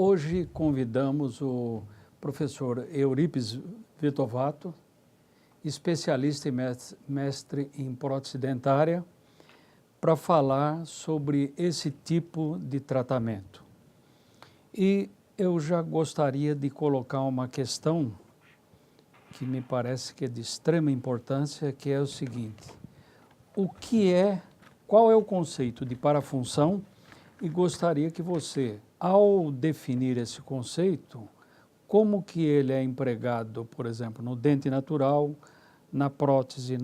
Hoje convidamos o professor Eurípides Vitovato, especialista e mestre em prótese dentária, para falar sobre esse tipo de tratamento. E eu já gostaria de colocar uma questão que me parece que é de extrema importância, que é o seguinte: qual é o conceito de parafunção? E gostaria que você, ao definir esse conceito, como que ele é empregado, por exemplo, no dente natural, na prótese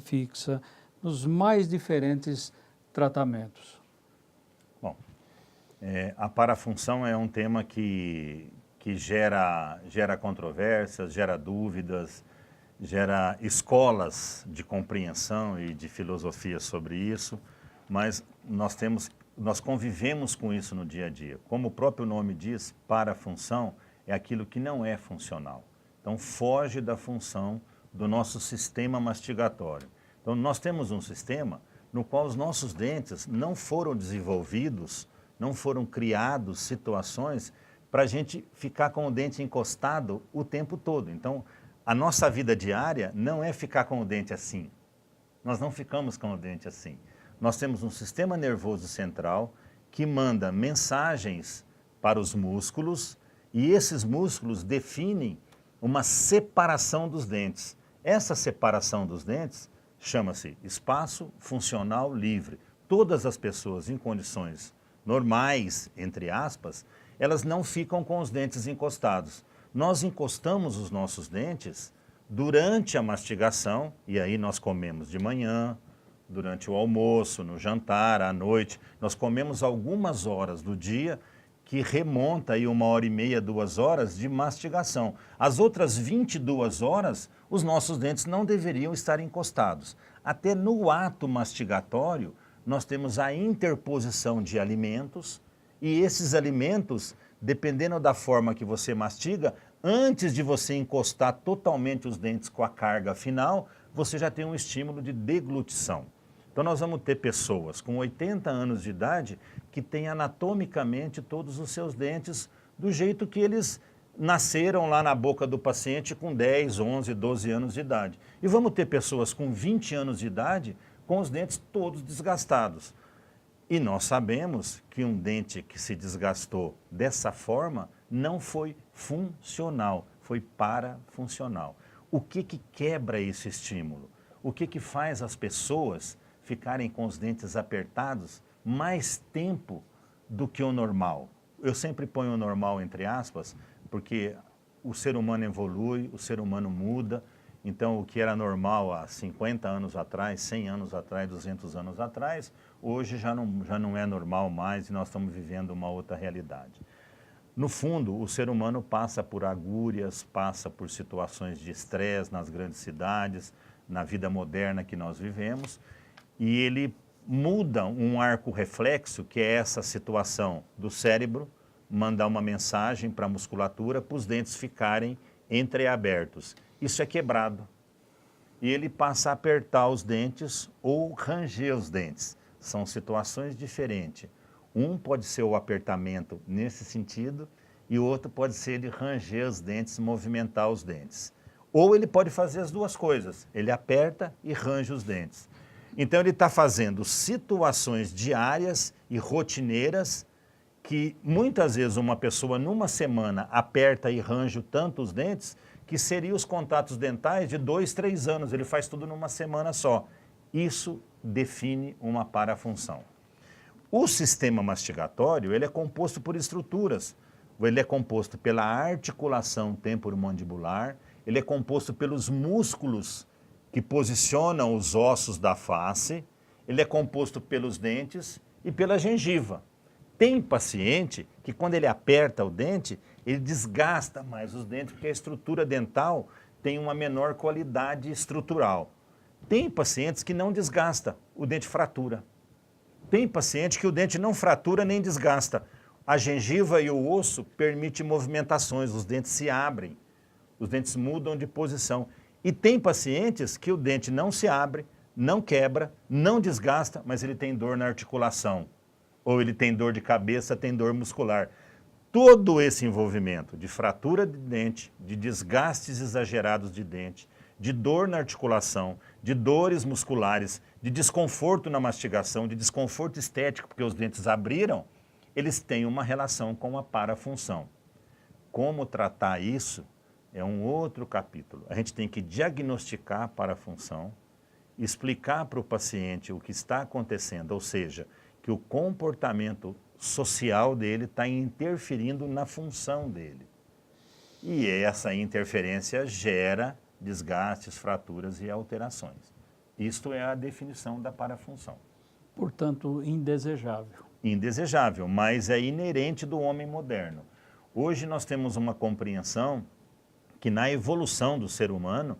fixa, nos mais diferentes tratamentos. Bom, a parafunção é um tema que gera controvérsias, gera dúvidas, gera escolas de compreensão e de filosofia sobre isso, mas nós convivemos com isso no dia a dia. Como o próprio nome diz, parafunção é aquilo que não é funcional. Então, foge da função do nosso sistema mastigatório. Então, nós temos um sistema no qual os nossos dentes não foram desenvolvidos, não foram criados situações para a gente ficar com o dente encostado o tempo todo. Então, a nossa vida diária não é ficar com o dente assim. Nós não ficamos com o dente assim. Nós temos um sistema nervoso central que manda mensagens para os músculos e esses músculos definem uma separação dos dentes. Essa separação dos dentes chama-se espaço funcional livre. Todas as pessoas em condições normais, entre aspas, elas não ficam com os dentes encostados. Nós encostamos os nossos dentes durante a mastigação, e aí nós comemos de manhã, durante o almoço, no jantar, à noite. Nós comemos algumas horas do dia que remonta aí 1h30, 2 horas de mastigação. As outras 22 horas, os nossos dentes não deveriam estar encostados. Até no ato mastigatório, nós temos a interposição de alimentos e esses alimentos, dependendo da forma que você mastiga, antes de você encostar totalmente os dentes com a carga final, você já tem um estímulo de deglutição. Então nós vamos ter pessoas com 80 anos de idade que têm anatomicamente todos os seus dentes do jeito que eles nasceram lá na boca do paciente com 10, 11, 12 anos de idade. E vamos ter pessoas com 20 anos de idade com os dentes todos desgastados. E nós sabemos que um dente que se desgastou dessa forma não foi funcional, foi parafuncional. O que quebra esse estímulo? O que faz as pessoas ficarem com os dentes apertados mais tempo do que o normal? Eu sempre ponho o normal entre aspas, porque o ser humano evolui, o ser humano muda, então o que era normal há 50 anos atrás, 100 anos atrás, 200 anos atrás, hoje já não é normal mais e nós estamos vivendo uma outra realidade. No fundo, o ser humano passa por agúrias, passa por situações de estresse nas grandes cidades, na vida moderna que nós vivemos, e ele muda um arco reflexo, que é essa situação do cérebro, mandar uma mensagem para a musculatura, para os dentes ficarem entreabertos. Isso é quebrado. E ele passa a apertar os dentes ou ranger os dentes. São situações diferentes. Um pode ser o apertamento nesse sentido e o outro pode ser ele ranger os dentes, movimentar os dentes. Ou ele pode fazer as duas coisas. Ele aperta e range os dentes. Então ele está fazendo situações diárias e rotineiras que muitas vezes uma pessoa numa semana aperta e range tanto os dentes que seriam os contatos dentais de 2, 3 anos. Ele faz tudo numa semana só. Isso define uma parafunção. O sistema mastigatório ele é composto por estruturas. Ele é composto pela articulação temporomandibular, ele é composto pelos músculos que posicionam os ossos da face, ele é composto pelos dentes e pela gengiva. Tem paciente que quando ele aperta o dente, ele desgasta mais os dentes, porque a estrutura dental tem uma menor qualidade estrutural. Tem pacientes que não desgasta, o dente fratura. Tem paciente que o dente não fratura nem desgasta. A gengiva e o osso permitem movimentações, os dentes se abrem, os dentes mudam de posição. E tem pacientes que o dente não se abre, não quebra, não desgasta, mas ele tem dor na articulação. Ou ele tem dor de cabeça, tem dor muscular. todo esse envolvimento de fratura de dente, de desgastes exagerados de dente, de dor na articulação, de dores musculares, de desconforto na mastigação, de desconforto estético, porque os dentes abriram, eles têm uma relação com a parafunção. Como tratar isso é um outro capítulo. A gente tem que diagnosticar a parafunção, explicar para o paciente o que está acontecendo, ou seja, que o comportamento social dele está interferindo na função dele. E essa interferência gera desgastes, fraturas e alterações. Isto é a definição da parafunção. Portanto, indesejável. Indesejável, mas é inerente do homem moderno. Hoje nós temos uma compreensão que na evolução do ser humano,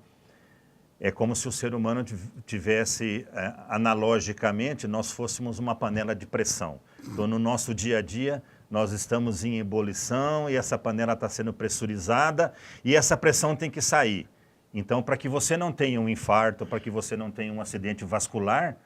é como se o ser humano tivesse, analogicamente, nós fôssemos uma panela de pressão. Então, no nosso dia a dia, nós estamos em ebulição e essa panela está sendo pressurizada e essa pressão tem que sair. Então, para que você não tenha um infarto, para que você não tenha um acidente vascular,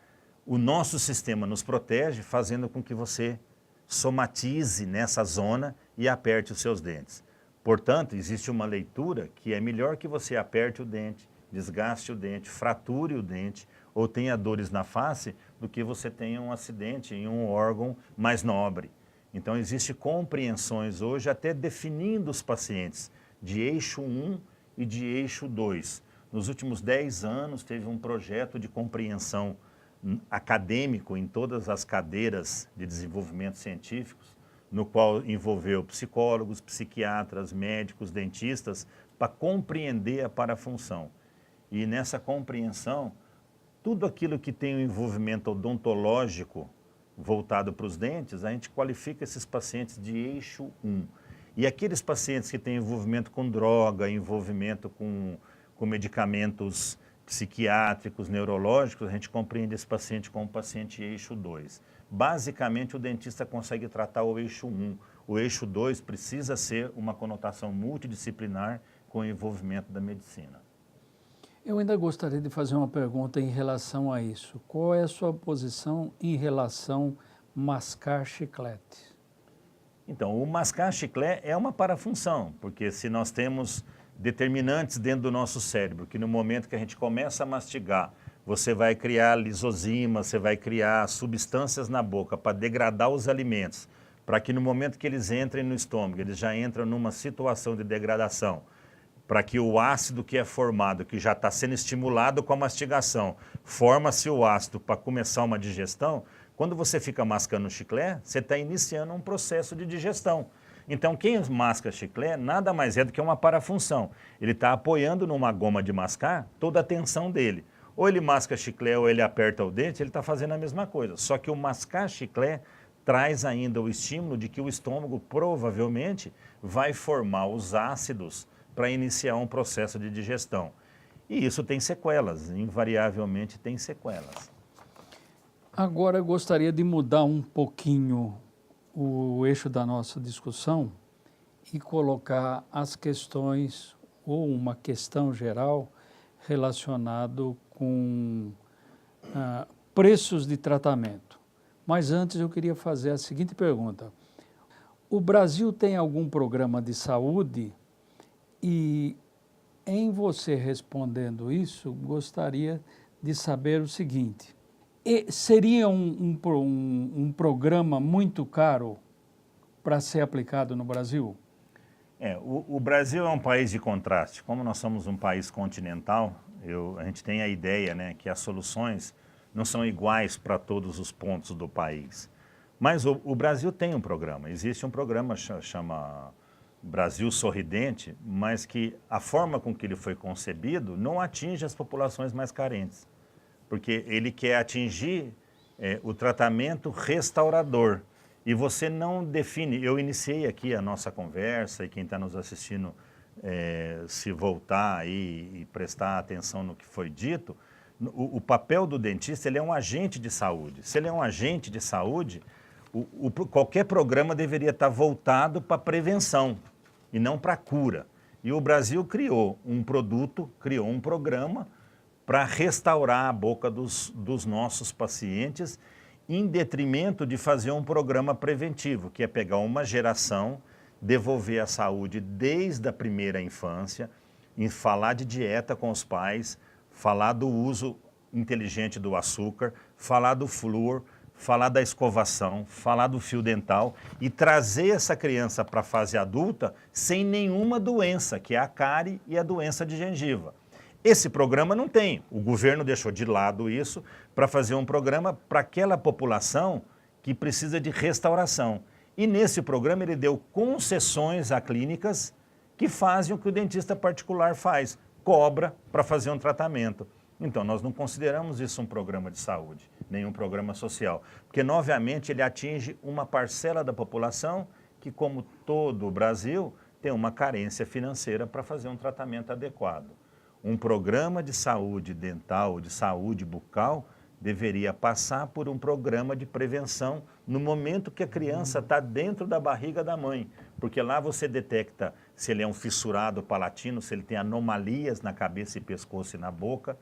o nosso sistema nos protege, fazendo com que você somatize nessa zona e aperte os seus dentes. Portanto, existe uma leitura que é melhor que você aperte o dente, desgaste o dente, frature o dente ou tenha dores na face do que você tenha um acidente em um órgão mais nobre. Então, existem compreensões hoje até definindo os pacientes de eixo 1 e de eixo 2. Nos últimos 10 anos, teve um projeto de compreensão acadêmico em todas as cadeiras de desenvolvimento científicos, no qual envolveu psicólogos, psiquiatras, médicos, dentistas, para compreender a parafunção. E nessa compreensão, tudo aquilo que tem um envolvimento odontológico voltado para os dentes, a gente qualifica esses pacientes de eixo 1. E aqueles pacientes que têm envolvimento com droga, envolvimento com medicamentos psiquiátricos, neurológicos, a gente compreende esse paciente como paciente eixo 2. Basicamente, o dentista consegue tratar o eixo 1. O eixo 2 precisa ser uma conotação multidisciplinar com o envolvimento da medicina. Eu ainda gostaria de fazer uma pergunta em relação a isso. Qual é a sua posição em relação a mascar chiclete? Então, o mascar chiclete é uma parafunção, porque se nós temos determinantes dentro do nosso cérebro, que no momento que a gente começa a mastigar, você vai criar lisozimas, você vai criar substâncias na boca para degradar os alimentos, para que no momento que eles entrem no estômago, eles já entram numa situação de degradação, para que o ácido que é formado, que já está sendo estimulado com a mastigação, forma-se o ácido para começar uma digestão. Quando você fica mascando chiclete, você está iniciando um processo de digestão. Então, quem masca chiclete nada mais é do que uma parafunção. Ele está apoiando numa goma de mascar toda a tensão dele. Ou ele masca chiclete ou ele aperta o dente, ele está fazendo a mesma coisa. Só que o mascar chiclete traz ainda o estímulo de que o estômago provavelmente vai formar os ácidos para iniciar um processo de digestão. E isso tem sequelas, invariavelmente tem sequelas. Agora eu gostaria de mudar um pouquinho o eixo da nossa discussão e colocar as questões, ou uma questão geral, relacionado com preços de tratamento. Mas antes eu queria fazer a seguinte pergunta. O Brasil tem algum programa de saúde? E em você respondendo isso, gostaria de saber o seguinte. Seria um programa muito caro para ser aplicado no Brasil? O Brasil é um país de contraste. Como nós somos um país continental, a gente tem a ideia, né, que as soluções não são iguais para todos os pontos do país. Mas o Brasil tem um programa. Existe um programa que chama Brasil Sorridente, mas que a forma com que ele foi concebido não atinge as populações mais carentes. Porque ele quer atingir o tratamento restaurador. E você não define, eu iniciei aqui a nossa conversa e quem está nos assistindo se voltar aí e prestar atenção no que foi dito, o papel do dentista ele é um agente de saúde. Se ele é um agente de saúde, qualquer programa deveria estar voltado para a prevenção e não para a cura. E o Brasil criou um produto, criou um programa para restaurar a boca dos nossos pacientes, em detrimento de fazer um programa preventivo, que é pegar uma geração devolver a saúde desde a primeira infância, em falar de dieta com os pais, falar do uso inteligente do açúcar, falar do flúor, falar da escovação, falar do fio dental e trazer essa criança para a fase adulta sem nenhuma doença, que é a cárie e a doença de gengiva. Esse programa não tem, o governo deixou de lado isso para fazer um programa para aquela população que precisa de restauração. E nesse programa ele deu concessões a clínicas que fazem o que o dentista particular faz, cobra para fazer um tratamento. Então, nós não consideramos isso um programa de saúde, nem um programa social, porque, novamente, ele atinge uma parcela da população que, como todo o Brasil, tem uma carência financeira para fazer um tratamento adequado. Um programa de saúde dental, de saúde bucal, deveria passar por um programa de prevenção no momento que a criança está dentro da barriga da mãe, porque lá você detecta se ele é um fissurado palatino, se ele tem anomalias na cabeça e pescoço e na boca.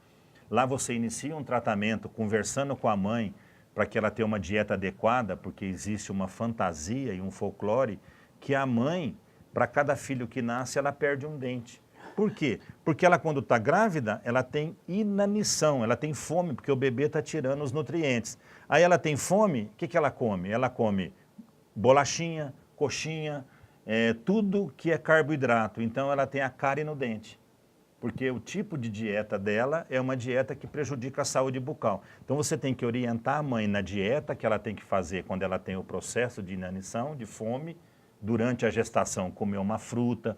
Lá você inicia um tratamento conversando com a mãe para que ela tenha uma dieta adequada, porque existe uma fantasia e um folclore que a mãe, para cada filho que nasce, ela perde um dente. Por quê? Porque ela, quando está grávida, ela tem inanição, ela tem fome, porque o bebê está tirando os nutrientes. Aí ela tem fome, o que ela come? Ela come bolachinha, coxinha, tudo que é carboidrato. Então ela tem a cárie no dente, porque o tipo de dieta dela é uma dieta que prejudica a saúde bucal. Então você tem que orientar a mãe na dieta que ela tem que fazer quando ela tem o processo de inanição, de fome, durante a gestação comer uma fruta,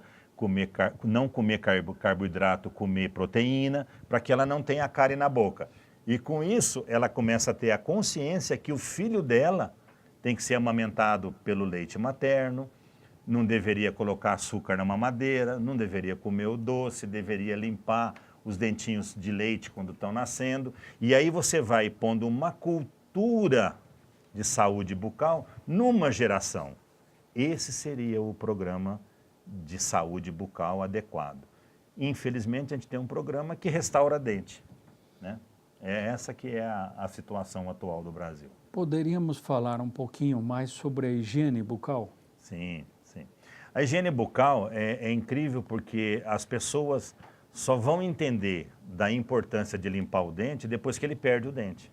não comer carboidrato, comer proteína, para que ela não tenha a cárie na boca. E com isso, ela começa a ter a consciência que o filho dela tem que ser amamentado pelo leite materno, não deveria colocar açúcar na mamadeira, não deveria comer o doce, deveria limpar os dentinhos de leite quando estão nascendo. E aí você vai pondo uma cultura de saúde bucal numa geração. Esse seria o programa de saúde bucal adequado. Infelizmente, a gente tem um programa que restaura dente, né? É essa que é a situação atual do Brasil. Poderíamos falar um pouquinho mais sobre a higiene bucal? Sim, sim. A higiene bucal é incrível porque as pessoas só vão entender da importância de limpar o dente depois que ele perde o dente.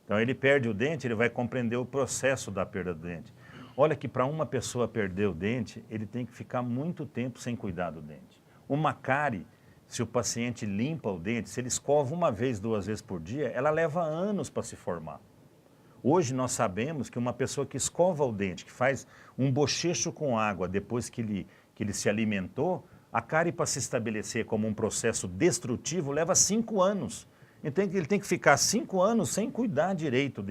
Então, ele perde o dente, ele vai compreender o processo da perda do dente. Olha que para uma pessoa perder o dente, ele tem que ficar muito tempo sem cuidar do dente. Uma cárie, se o paciente limpa o dente, se ele escova uma vez, 2 vezes por dia, ela leva anos para se formar. Hoje nós sabemos que uma pessoa que escova o dente, que faz um bochecho com água depois que ele se alimentou, a cárie para se estabelecer como um processo destrutivo leva 5 anos. Então ele tem que ficar 5 anos sem cuidar direito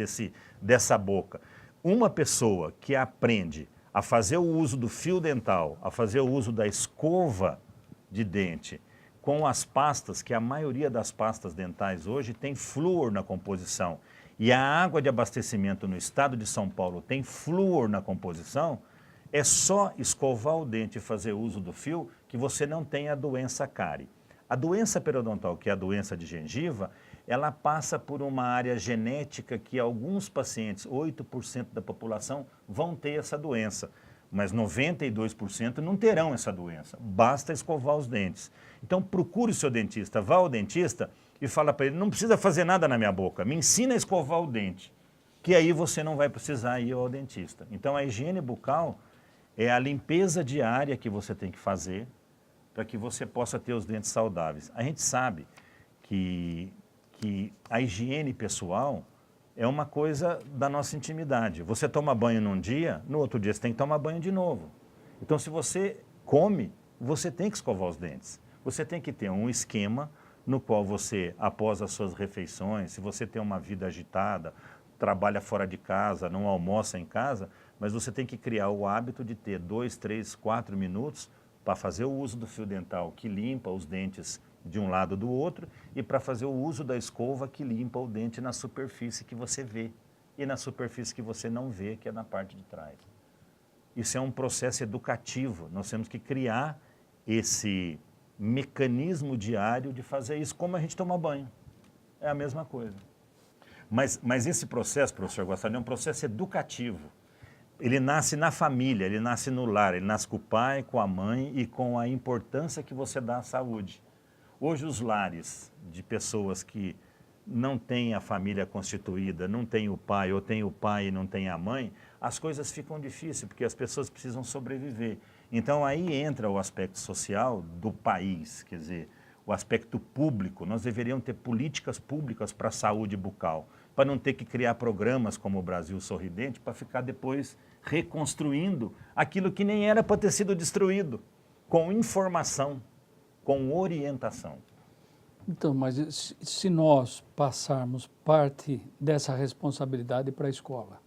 dessa boca. Uma pessoa que aprende a fazer o uso do fio dental, a fazer o uso da escova de dente, com as pastas, que a maioria das pastas dentais hoje tem flúor na composição, e a água de abastecimento no estado de São Paulo tem flúor na composição, é só escovar o dente e fazer uso do fio que você não tem a doença cárie. A doença periodontal, que é a doença de gengiva, ela passa por uma área genética que alguns pacientes, 8% da população, vão ter essa doença, mas 92% não terão essa doença, basta escovar os dentes. Então procure o seu dentista, vá ao dentista e fala para ele, não precisa fazer nada na minha boca, me ensina a escovar o dente, que aí você não vai precisar ir ao dentista. Então a higiene bucal é a limpeza diária que você tem que fazer para que você possa ter os dentes saudáveis. A gente sabe que a higiene pessoal é uma coisa da nossa intimidade. Você toma banho num dia, no outro dia você tem que tomar banho de novo. Então, se você come, você tem que escovar os dentes. Você tem que ter um esquema no qual você, após as suas refeições, se você tem uma vida agitada, trabalha fora de casa, não almoça em casa, mas você tem que criar o hábito de ter 2, 3, 4 minutos para fazer o uso do fio dental que limpa os dentes de um lado do outro e para fazer o uso da escova que limpa o dente na superfície que você vê e na superfície que você não vê, que é na parte de trás. Isso é um processo educativo, nós temos que criar esse mecanismo diário de fazer isso, como a gente toma banho, é a mesma coisa. Mas esse processo, professor Guassani, é um processo educativo. ele nasce na família, ele nasce no lar, ele nasce com o pai, com a mãe e com a importância que você dá à saúde. Hoje os lares de pessoas que não têm a família constituída, não tem o pai, ou tem o pai e não tem a mãe, as coisas ficam difíceis, porque as pessoas precisam sobreviver. Então aí entra o aspecto social do país, quer dizer, o aspecto público. Nós deveríamos ter políticas públicas para a saúde bucal, para não ter que criar programas como o Brasil Sorridente, para ficar depois reconstruindo aquilo que nem era para ter sido destruído, com informação, com orientação. Então, mas se nós passarmos parte dessa responsabilidade para a escola?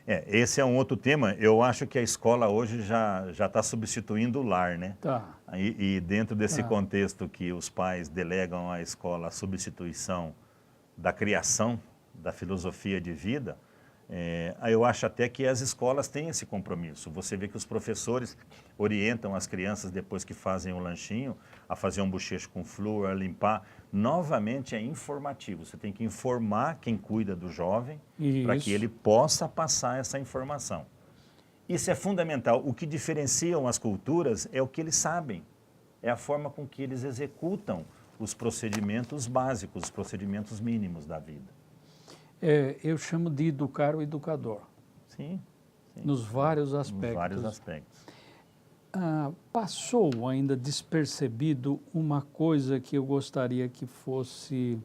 Esse é um outro tema. Eu acho que a escola hoje já está substituindo o lar, né? Tá. E dentro desse contexto que os pais delegam à escola a substituição da criação, da filosofia de vida, eu acho até que as escolas têm esse compromisso. Você vê que os professores orientam as crianças depois que fazem o lanchinho a fazer um bochecho com flúor, a limpar. Novamente é informativo. Você tem que informar quem cuida do jovem para que ele possa passar essa informação. Isso é fundamental. O que diferenciam as culturas é o que eles sabem. É a forma com que eles executam os procedimentos básicos, os procedimentos mínimos da vida. Eu chamo de educar o educador. Sim. Nos vários aspectos. Nos vários aspectos. Passou ainda despercebido uma coisa que eu gostaria que fosse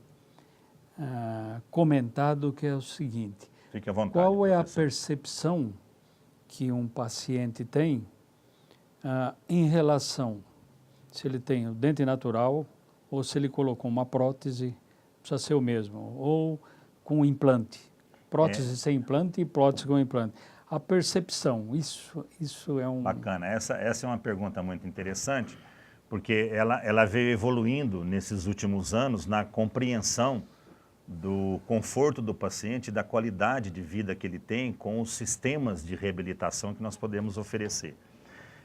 comentado, que é o seguinte. Fique à vontade. Qual é a professor. percepção que um paciente tem em relação se ele tem o dente natural ou se ele colocou uma prótese, precisa ser o mesmo, ou com implante. Prótese sem implante e prótese com implante. A percepção, isso é um... Bacana. Essa é uma pergunta muito interessante, porque ela veio evoluindo nesses últimos anos na compreensão do conforto do paciente e da qualidade de vida que ele tem com os sistemas de reabilitação que nós podemos oferecer.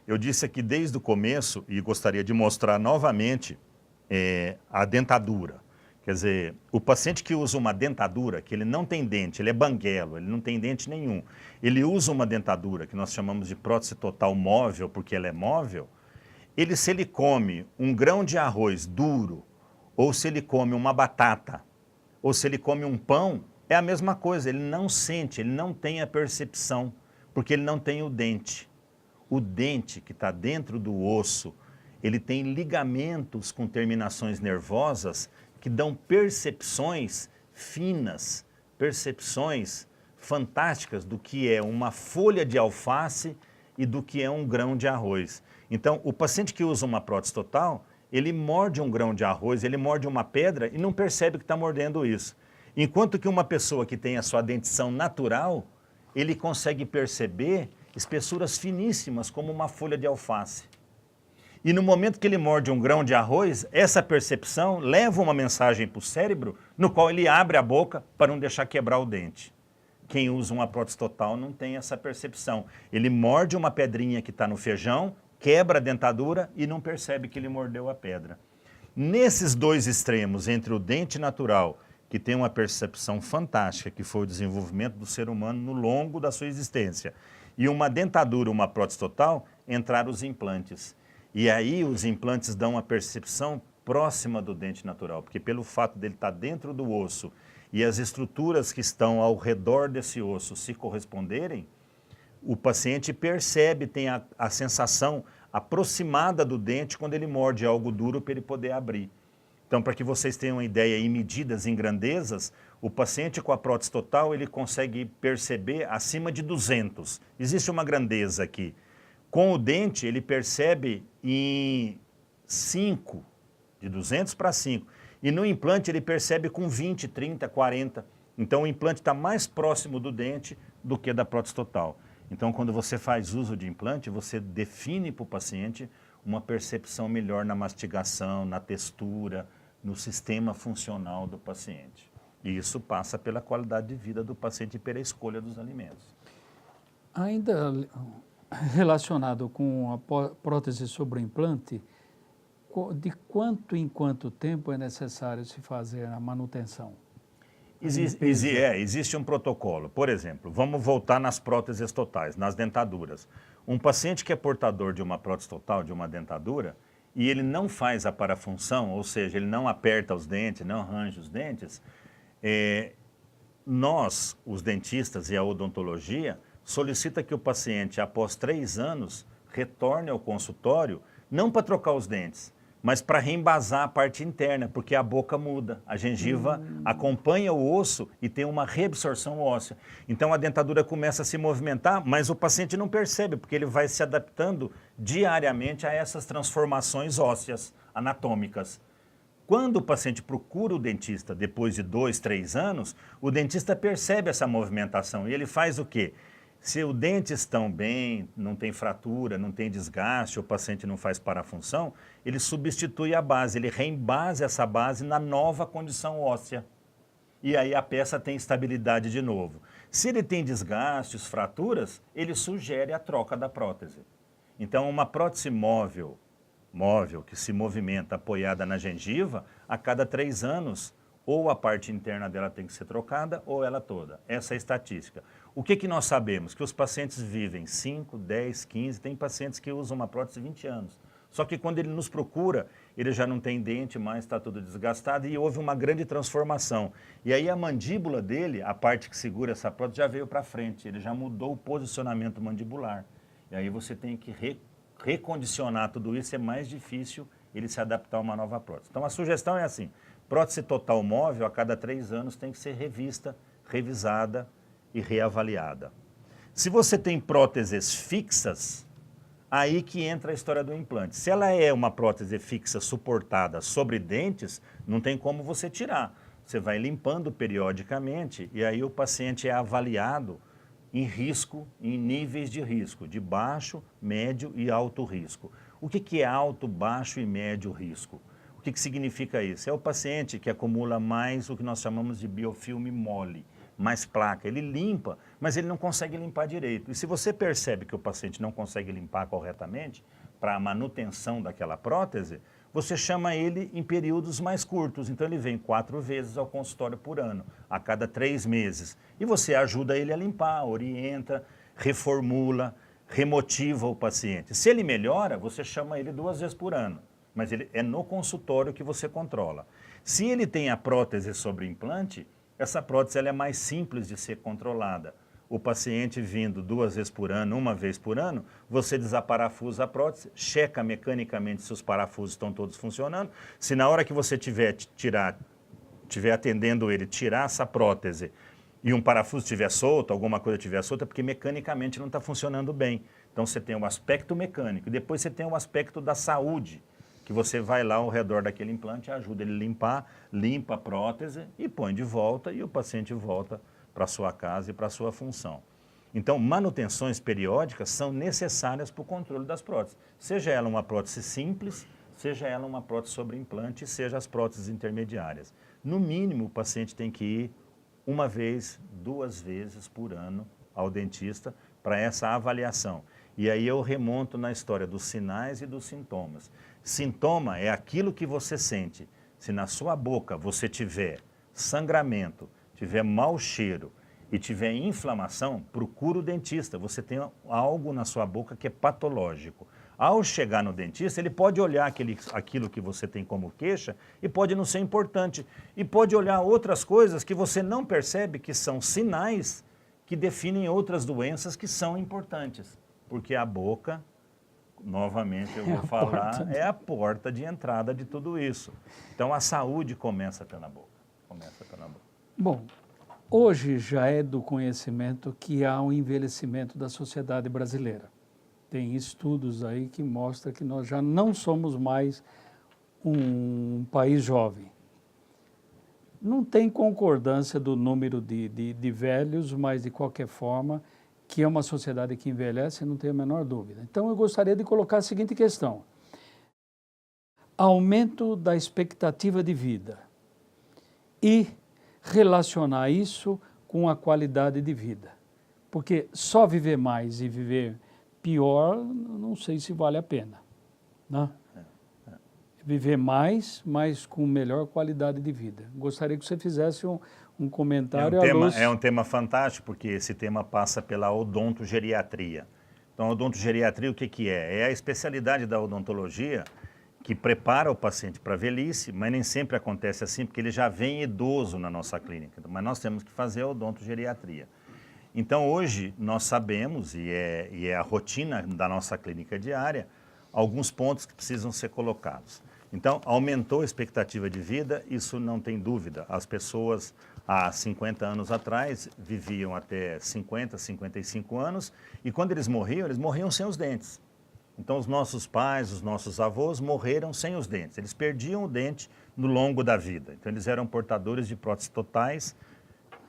Eu disse aqui desde o começo, e gostaria de mostrar novamente, a dentadura. Quer dizer, o paciente que usa uma dentadura, que ele não tem dente, ele é banguelo, ele não tem dente nenhum, ele usa uma dentadura, que nós chamamos de prótese total móvel, porque ela é móvel, se ele come um grão de arroz duro, ou se ele come uma batata, ou se ele come um pão, é a mesma coisa, ele não sente, ele não tem a percepção, porque ele não tem o dente. O dente que está dentro do osso, ele tem ligamentos com terminações nervosas que dão percepções finas, percepções fantásticas do que é uma folha de alface e do que é um grão de arroz. Então, o paciente que usa uma prótese total, ele morde um grão de arroz, ele morde uma pedra e não percebe que está mordendo isso. Enquanto que uma pessoa que tem a sua dentição natural, ele consegue perceber espessuras finíssimas como uma folha de alface. E no momento que ele morde um grão de arroz, essa percepção leva uma mensagem para o cérebro, no qual ele abre a boca para não deixar quebrar o dente. Quem usa uma prótese total não tem essa percepção. Ele morde uma pedrinha que está no feijão, quebra a dentadura e não percebe que ele mordeu a pedra. Nesses dois extremos, entre o dente natural, que tem uma percepção fantástica, que foi o desenvolvimento do ser humano no longo da sua existência, e uma dentadura, uma prótese total, entraram os implantes. E aí os implantes dão uma percepção próxima do dente natural, porque pelo fato dele estar dentro do osso e as estruturas que estão ao redor desse osso se corresponderem, o paciente percebe, tem a sensação aproximada do dente quando ele morde algo duro para ele poder abrir. Então, para que vocês tenham uma ideia em medidas, em grandezas, o paciente com a prótese total, ele consegue perceber acima de 200. Existe uma grandeza aqui. Com o dente, ele percebe em 5, de 200 para 5. E no implante, ele percebe com 20, 30, 40. Então, o implante está mais próximo do dente do que da prótese total. Então, quando você faz uso de implante, você define para o paciente uma percepção melhor na mastigação, na textura, no sistema funcional do paciente. E isso passa pela qualidade de vida do paciente e pela escolha dos alimentos. Ainda relacionado com a prótese sobre implante, de quanto em quanto tempo é necessário se fazer a manutenção? Existe um protocolo. Por exemplo, vamos voltar nas próteses totais, nas dentaduras. Um paciente que é portador de uma prótese total, de uma dentadura, e ele não faz a parafunção, ou seja, ele não aperta os dentes, não arranja os dentes, nós, os dentistas e a odontologia, solicita que o paciente, após 3 anos, retorne ao consultório, não para trocar os dentes, mas para reembasar a parte interna, porque a boca muda, a gengiva acompanha o osso e tem uma reabsorção óssea. Então a dentadura começa a se movimentar, mas o paciente não percebe, porque ele vai se adaptando diariamente a essas transformações ósseas, anatômicas. Quando o paciente procura o dentista depois de 2, 3 anos, o dentista percebe essa movimentação e ele faz o quê? Se os dentes estão bem, não tem fratura, não tem desgaste, o paciente não faz parafunção, ele substitui a base, ele reembasa essa base na nova condição óssea. E aí a peça tem estabilidade de novo. Se ele tem desgastes, fraturas, ele sugere a troca da prótese. Então uma prótese móvel que se movimenta apoiada na gengiva, a cada 3 anos, ou a parte interna dela tem que ser trocada, ou ela toda. Essa é a estatística. O que nós sabemos? Que os pacientes vivem 5, 10, 15, tem pacientes que usam uma prótese 20 anos. Só que quando ele nos procura, ele já não tem dente mais, está tudo desgastado e houve uma grande transformação. E aí a mandíbula dele, a parte que segura essa prótese, já veio para frente, ele já mudou o posicionamento mandibular. E aí você tem que recondicionar tudo isso, é mais difícil ele se adaptar a uma nova prótese. Então a sugestão é assim, prótese total móvel a cada 3 anos tem que ser revista, revisada e reavaliada. Se você tem próteses fixas, aí que entra a história do implante. Se ela é uma prótese fixa suportada sobre dentes, não tem como você tirar. Você vai limpando periodicamente e aí o paciente é avaliado em risco, em níveis de risco, de baixo, médio e alto risco. O que é alto, baixo e médio risco? O que significa isso? É o paciente que acumula mais o que nós chamamos de biofilme mole, mais placa. Ele limpa, mas ele não consegue limpar direito. E se você percebe que o paciente não consegue limpar corretamente, para a manutenção daquela prótese, você chama ele em períodos mais curtos. Então ele vem 4 vezes ao consultório por ano, a cada 3 meses. E você ajuda ele a limpar, orienta, reformula, remotiva o paciente. Se ele melhora, você chama ele 2 vezes por ano. Mas ele é no consultório que você controla. Se ele tem a prótese sobre implante, essa prótese ela é mais simples de ser controlada. O paciente vindo 2 vezes por ano, 1 vez por ano, você desaparafusa a prótese, checa mecanicamente se os parafusos estão todos funcionando. Se na hora que você estiver atendendo ele, tirar essa prótese e um parafuso estiver solto, alguma coisa estiver solta, porque mecanicamente não está funcionando bem. Então você tem o aspecto mecânico, depois você tem o aspecto da saúde, que você vai lá ao redor daquele implante, ajuda ele a limpar, limpa a prótese e põe de volta e o paciente volta para a sua casa e para a sua função. Então, manutenções periódicas são necessárias para o controle das próteses. Seja ela uma prótese simples, seja ela uma prótese sobre implante, seja as próteses intermediárias. No mínimo, o paciente tem que ir 1 vez, 2 vezes por ano ao dentista para essa avaliação. E aí eu remonto na história dos sinais e dos sintomas. Sintoma é aquilo que você sente. Se na sua boca você tiver sangramento, tiver mau cheiro e tiver inflamação, procura o dentista. Você tem algo na sua boca que é patológico. Ao chegar no dentista, ele pode olhar aquilo que você tem como queixa e pode não ser importante. E pode olhar outras coisas que você não percebe que são sinais que definem outras doenças que são importantes. Porque a boca, novamente eu vou falar, é a porta de entrada de tudo isso. Então a saúde começa pela boca. Bom, hoje já é do conhecimento que há um envelhecimento da sociedade brasileira. Tem estudos aí que mostram que nós já não somos mais um país jovem. Não tem concordância do número de velhos, mas de qualquer forma, que é uma sociedade que envelhece, não tenho a menor dúvida. Então eu gostaria de colocar a seguinte questão. Aumento da expectativa de vida e relacionar isso com a qualidade de vida. Porque só viver mais e viver pior, não sei se vale a pena. Né? viver mais, mas com melhor qualidade de vida. Gostaria que você fizesse um comentário É um tema fantástico, porque esse tema passa pela odontogeriatria. Então, a odontogeriatria, o que é? É a especialidade da odontologia que prepara o paciente para a velhice, mas nem sempre acontece assim, porque ele já vem idoso na nossa clínica. Mas nós temos que fazer a odontogeriatria. Então, hoje, nós sabemos, e é a rotina da nossa clínica diária, alguns pontos que precisam ser colocados. Então, aumentou a expectativa de vida, isso não tem dúvida. As pessoas, há 50 anos atrás, viviam até 50, 55 anos, e quando eles morriam sem os dentes. Então, os nossos pais, os nossos avós morreram sem os dentes. Eles perdiam o dente no longo da vida. Então, eles eram portadores de próteses totais,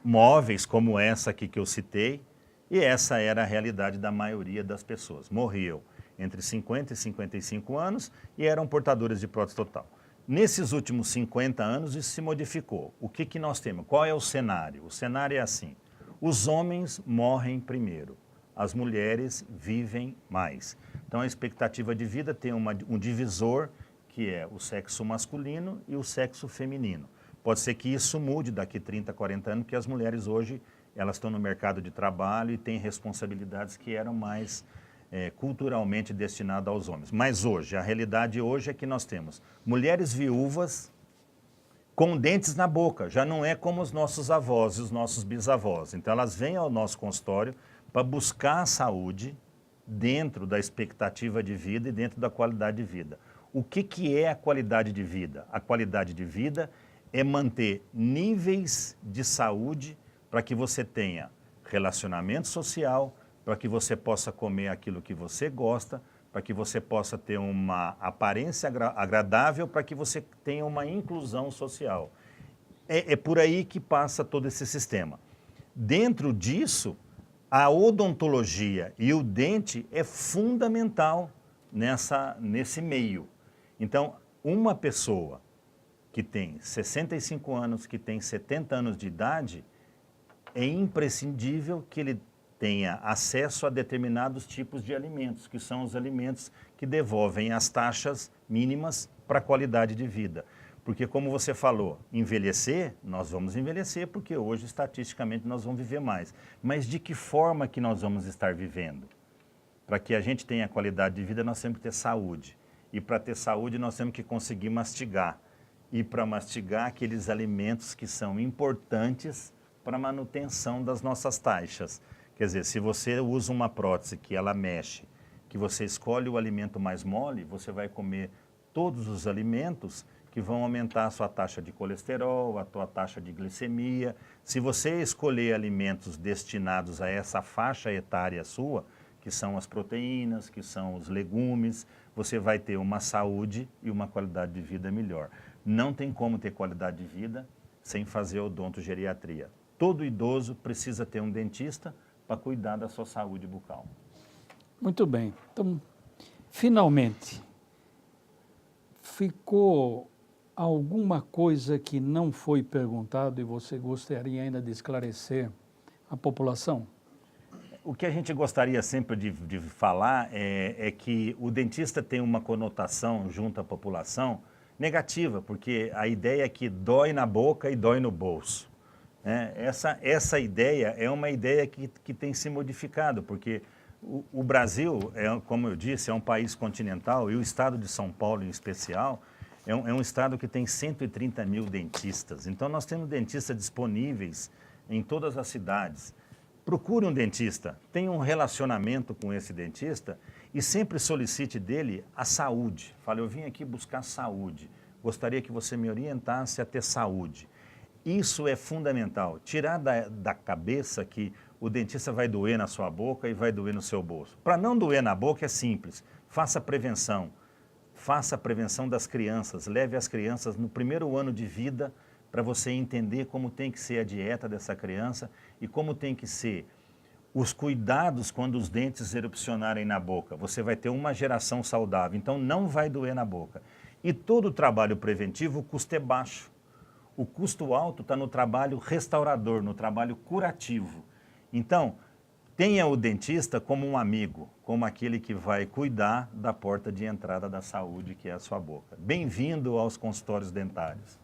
móveis como essa aqui que eu citei, e essa era a realidade da maioria das pessoas. Morriam entre 50 e 55 anos e eram portadores de prótese total. Nesses últimos 50 anos isso se modificou. O que nós temos? Qual é o cenário? O cenário é assim: os homens morrem primeiro, as mulheres vivem mais. Então a expectativa de vida tem um divisor que é o sexo masculino e o sexo feminino. Pode ser que isso mude daqui 30, 40 anos, porque as mulheres hoje elas estão no mercado de trabalho e têm responsabilidades que eram mais culturalmente destinadas aos homens. Mas hoje, a realidade hoje é que nós temos mulheres viúvas com dentes na boca, já não é como os nossos avós e os nossos bisavós. Então elas vêm ao nosso consultório para buscar a saúde dentro da expectativa de vida e dentro da qualidade de vida. O que é a qualidade de vida? A qualidade de vida é manter níveis de saúde para que você tenha relacionamento social, para que você possa comer aquilo que você gosta, para que você possa ter uma aparência agradável, para que você tenha uma inclusão social. É por aí que passa todo esse sistema. Dentro disso, a odontologia e o dente é fundamental nesse meio. Então, uma pessoa que tem 65 anos, que tem 70 anos de idade, é imprescindível que ele tenha acesso a determinados tipos de alimentos, que são os alimentos que devolvem as taxas mínimas para a qualidade de vida. Porque, como você falou, envelhecer, nós vamos envelhecer, porque hoje, estatisticamente, nós vamos viver mais. Mas de que forma que nós vamos estar vivendo? Para que a gente tenha qualidade de vida, nós temos que ter saúde. E para ter saúde, nós temos que conseguir mastigar. E para mastigar aqueles alimentos que são importantes para a manutenção das nossas taxas. Quer dizer, se você usa uma prótese que ela mexe, que você escolhe o alimento mais mole, você vai comer todos os alimentos que vão aumentar a sua taxa de colesterol, a tua taxa de glicemia. Se você escolher alimentos destinados a essa faixa etária sua, que são as proteínas, que são os legumes, você vai ter uma saúde e uma qualidade de vida melhor. Não tem como ter qualidade de vida sem fazer odontogeriatria. Todo idoso precisa ter um dentista para cuidar da sua saúde bucal. Muito bem. Então, finalmente, ficou alguma coisa que não foi perguntado e você gostaria ainda de esclarecer à população? O que a gente gostaria sempre de falar é que o dentista tem uma conotação junto à população negativa, porque a ideia é que dói na boca e dói no bolso. Essa ideia é uma ideia que tem se modificado, porque o Brasil, como eu disse, é um país continental e o estado de São Paulo em especial é um estado que tem 130 mil dentistas. Então nós temos dentistas disponíveis em todas as cidades. Procure um dentista, tenha um relacionamento com esse dentista e sempre solicite dele a saúde. Fale, eu vim aqui buscar saúde, gostaria que você me orientasse a ter saúde. Isso é fundamental, tirar da cabeça que o dentista vai doer na sua boca e vai doer no seu bolso. Para não doer na boca é simples, faça prevenção das crianças, leve as crianças no primeiro ano de vida para você entender como tem que ser a dieta dessa criança e como tem que ser os cuidados quando os dentes erupcionarem na boca. Você vai ter uma geração saudável, então não vai doer na boca. E todo o trabalho preventivo, o custo é baixo. O custo alto está no trabalho restaurador, no trabalho curativo. Então, tenha o dentista como um amigo, como aquele que vai cuidar da porta de entrada da saúde, que é a sua boca. Bem-vindo aos consultórios dentários.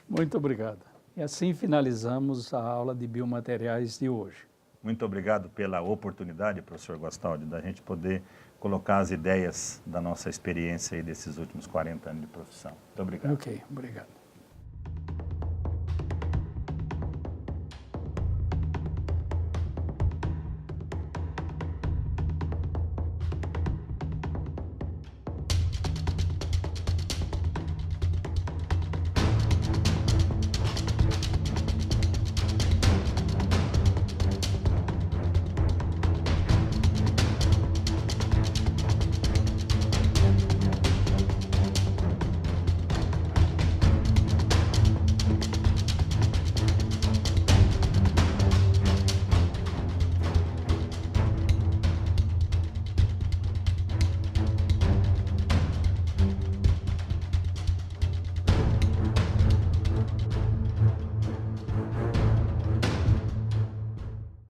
Muito obrigado. E assim finalizamos a aula de biomateriais de hoje. Muito obrigado pela oportunidade, professor Guastaldi, da gente poder colocar as ideias da nossa experiência aí desses últimos 40 anos de profissão. Muito obrigado. Ok, obrigado.